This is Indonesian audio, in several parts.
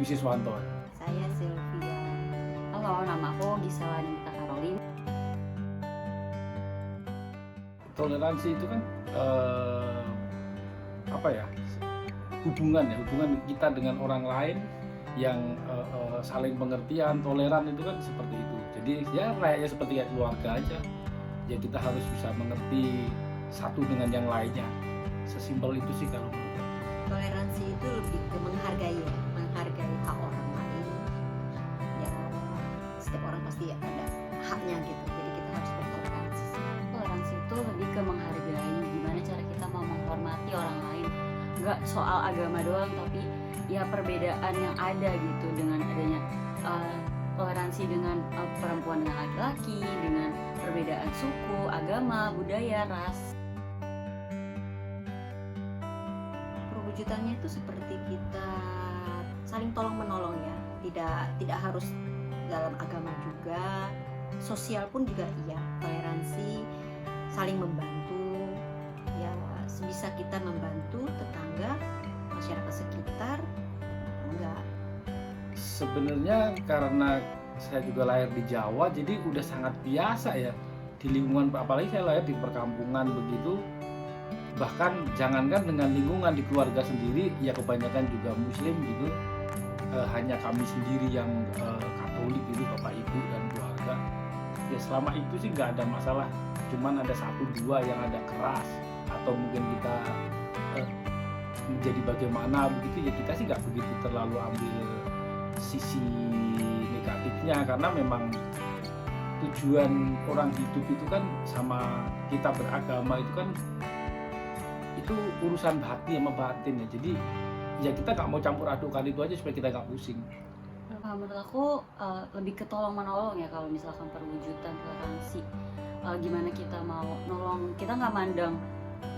Siswanto. Saya Sylvia. Halo, nama aku Gisela Nita Caroline. Toleransi itu kan apa ya? Hubungan kita dengan orang lain yang saling pengertian, toleran itu kan seperti itu. Jadi ya layaknya seperti kayak keluarga aja. Ya kita harus bisa mengerti satu dengan yang lainnya. Sesimpel itu sih kalau menurut aku. Toleransi itu lebih ke menghargai ya, menghargai hak orang lain. Ya, setiap orang pasti ada haknya gitu. Jadi kita harus bertoleransi. Toleransi itu lebih ke menghargai gimana cara kita mau menghormati orang lain. Nggak soal agama doang, tapi ya perbedaan yang ada gitu dengan adanya toleransi dengan perempuan dengan laki-laki, dengan perbedaan suku, agama, budaya, ras. Perwujudannya itu seperti kita saling tolong menolong ya, tidak harus dalam agama juga, sosial pun juga iya, toleransi, saling membantu, ya sebisa kita membantu tetangga, masyarakat sekitar, enggak. Sebenarnya karena saya juga lahir di Jawa, jadi udah sangat biasa ya di lingkungan, apalagi saya lahir di perkampungan begitu. Bahkan jangankan dengan lingkungan, di keluarga sendiri ya kebanyakan juga Muslim gitu. Hanya kami sendiri yang Katolik gitu, bapak ibu dan keluarga. Ya selama itu sih nggak ada masalah. Cuman ada satu dua yang ada keras atau mungkin kita menjadi bagaimana begitu, ya kita sih nggak begitu terlalu ambil sisi negatifnya, karena memang tujuan orang hidup itu kan sama kita beragama itu kan itu urusan hati sama batin ya. Jadi ya kita nggak mau campur adukan itu aja supaya kita nggak pusing. Menurut aku lebih ke tolong menolong ya kalau misalkan perwujudan toleransi. Gimana kita mau nolong, kita nggak mandang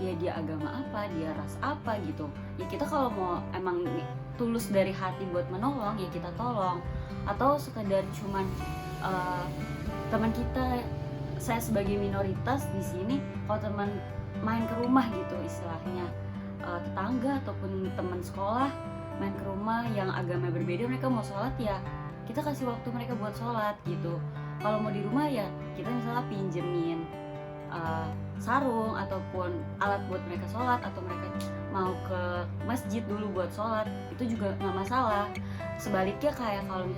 ya dia agama apa, dia ras apa gitu. Ya kita kalau mau emang tulus dari hati buat menolong ya kita tolong. Atau sekedar cuman teman kita, saya sebagai minoritas di sini, kalau teman main ke rumah gitu istilahnya, tetangga ataupun teman sekolah main ke rumah yang agama berbeda, mereka mau sholat ya kita kasih waktu mereka buat sholat gitu. Kalau mau di rumah ya kita misalnya pinjemin sarung ataupun alat buat mereka sholat, atau mereka mau ke masjid dulu buat sholat, itu juga nggak masalah. Sebaliknya kayak kalau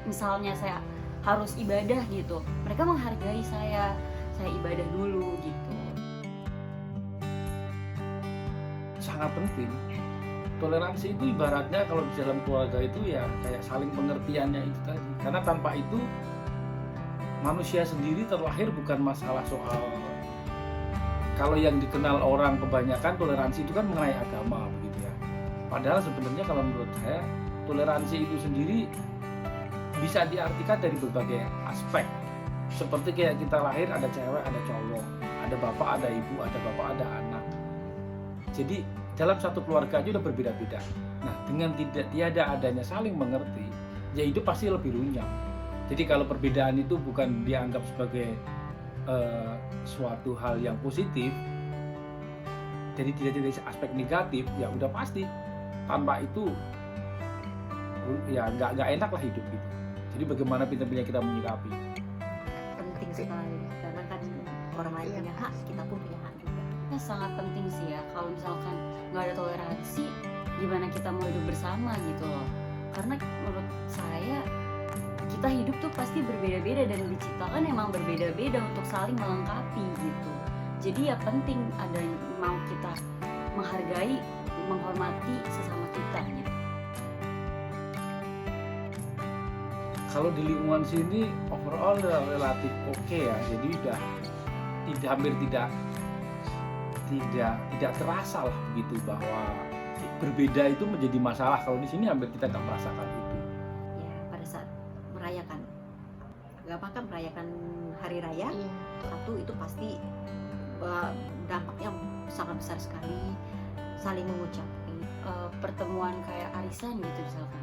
misalnya saya harus ibadah gitu, mereka menghargai saya ibadah dulu gitu. Sangat penting. Toleransi itu ibaratnya kalau di dalam keluarga itu ya kayak saling pengertiannya itu tadi. Karena tanpa itu manusia sendiri terlahir bukan masalah soal, kalau yang dikenal orang kebanyakan toleransi itu kan mengenai agama begitu ya. Padahal sebenarnya kalau menurut saya toleransi itu sendiri bisa diartikan dari berbagai aspek. Seperti kayak kita lahir ada cewek, ada cowok, ada bapak, ada ibu, ada bapak, ada anak. Jadi dalam satu keluarga aja udah berbeda-beda. Nah, dengan tiada adanya saling mengerti, ya hidup pasti lebih runyam. Jadi kalau perbedaan itu bukan dianggap sebagai suatu hal yang positif, jadi tidak dari aspek negatif, ya udah pasti tanpa itu ya nggak enak lah hidup gitu. Jadi bagaimana pintar-pintar kita menyikapi. Penting sekali, karena kan orang lain punya hak, kita pun punya hak juga. Ya, sangat penting sih ya, kalau misalkan nggak ada toleransi, gimana kita mau hidup bersama gitu loh. Karena menurut saya kita hidup tuh pasti berbeda-beda dan diciptakan emang berbeda-beda untuk saling melengkapi gitu. Jadi ya penting ada yang mau kita menghargai, menghormati sesama kita gitu. Kalau di lingkungan sini overall relatif oke ya. Jadi udah hampir tidak terasa lah begitu bahwa berbeda itu menjadi masalah. Kalau di sini hampir kita nggak merasakan itu. Ya, pada saat merayakan, kan merayakan hari raya, satu itu pasti dampaknya sangat besar sekali, saling mengucapkan pertemuan kayak arisan gitu misalkan,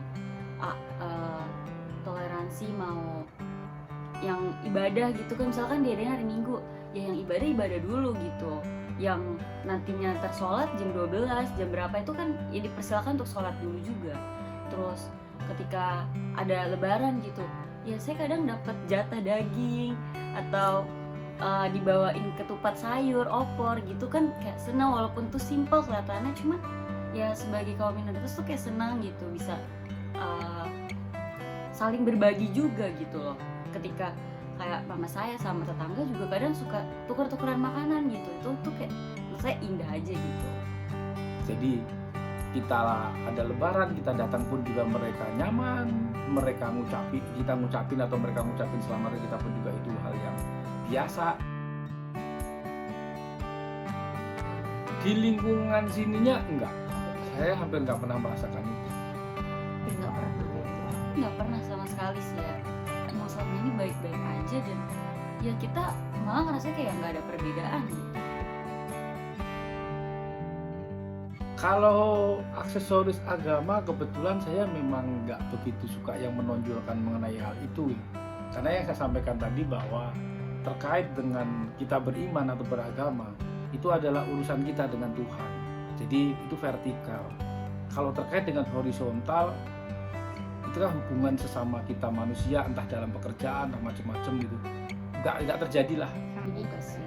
toleransi mau yang ibadah gitu kan, misalkan diadain hari Minggu, ya yang ibadah dulu gitu, yang nantinya tersolat jam 12, jam berapa itu kan ya dipersilakan untuk sholat dulu juga. Terus ketika ada lebaran gitu, ya saya kadang dapat jatah daging atau dibawain ketupat sayur, opor gitu kan, kayak senang walaupun tuh simple kelihatannya, cuma ya sebagai kaum minoritas tuh kayak senang gitu bisa uh, saling berbagi juga gitu loh. Ketika kayak mama saya sama tetangga juga kadang suka tukar-tukaran makanan gitu, itu tuh kayak menurut saya indah aja gitu. Jadi kita ada lebaran, kita datang pun juga mereka nyaman, mereka kita ngucapin atau mereka ngucapin selamat kita pun juga itu hal yang biasa. Di lingkungan sininya enggak, saya hampir nggak pernah merasakan itu. Nggak pernah sama sekali sih ya. Emang selama ini baik-baik aja dan ya kita malah ngerasa kayak nggak ada perbedaan gitu. Kalau aksesoris agama kebetulan saya memang nggak begitu suka yang menonjolkan mengenai hal itu. Karena yang saya sampaikan tadi bahwa terkait dengan kita beriman atau beragama itu adalah urusan kita dengan Tuhan. Jadi itu vertikal. Kalau terkait dengan horizontal itu kan hubungan sesama kita manusia, entah dalam pekerjaan atau macam-macam gitu. Nggak terjadi lah. Ini juga sih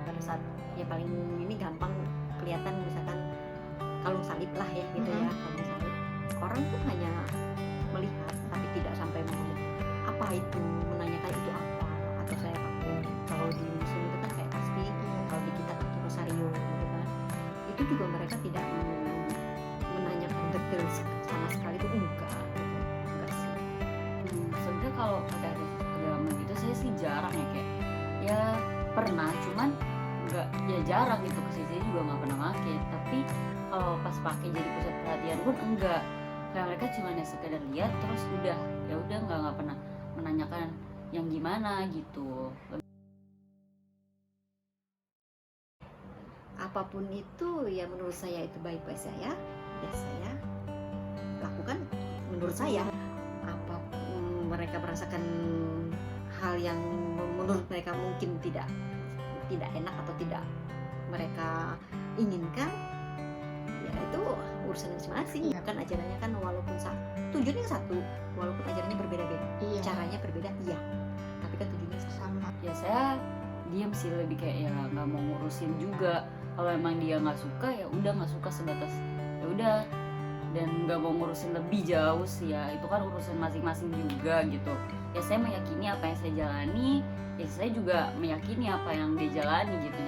pada saat ya paling ini gampang kelihatan misalkan kalung salib lah ya gitu ya, kalung salib orang tuh hanya melihat tapi tidak sampai mau apa itu, menanyakan itu apa atau saya pakai. Kalau di muslim itu kan kayak pasti kalau di kita itu rosario gitu kan, itu juga mereka tidak menanyakan detail sama sekali, itu enggak sih. Sebenarnya kalau ada agama gitu saya sih jarang ya, kayak ya pernah cuman nggak, ya jarang gitu, ke sisi juga nggak pernah pakai. Tapi kalau pas pakai jadi pusat perhatian pun enggak, kayak mereka cuma ya sekedar lihat terus udah, ya udah nggak pernah menanyakan yang gimana gitu. Apapun itu ya menurut saya itu baik-baik saya, ya saya lakukan menurut saya. Apapun mereka merasakan hal yang menurut mereka mungkin tidak enak atau tidak mereka inginkan, ya itu urusan masing-masing. Kan ajarannya kan walaupun tujuannya satu, walaupun ajarannya berbeda-beda, caranya berbeda, iya, tapi kan tujuannya sama. Ya saya diam sih, lebih kayak ya nggak mau ngurusin juga. Kalau emang dia nggak suka ya udah, nggak suka sebatas ya udah, dan nggak mau ngurusin lebih jauh sih ya, itu kan urusan masing-masing juga gitu. Ya saya meyakini apa yang saya jalani, ya saya juga meyakini apa yang dia jalani gitu.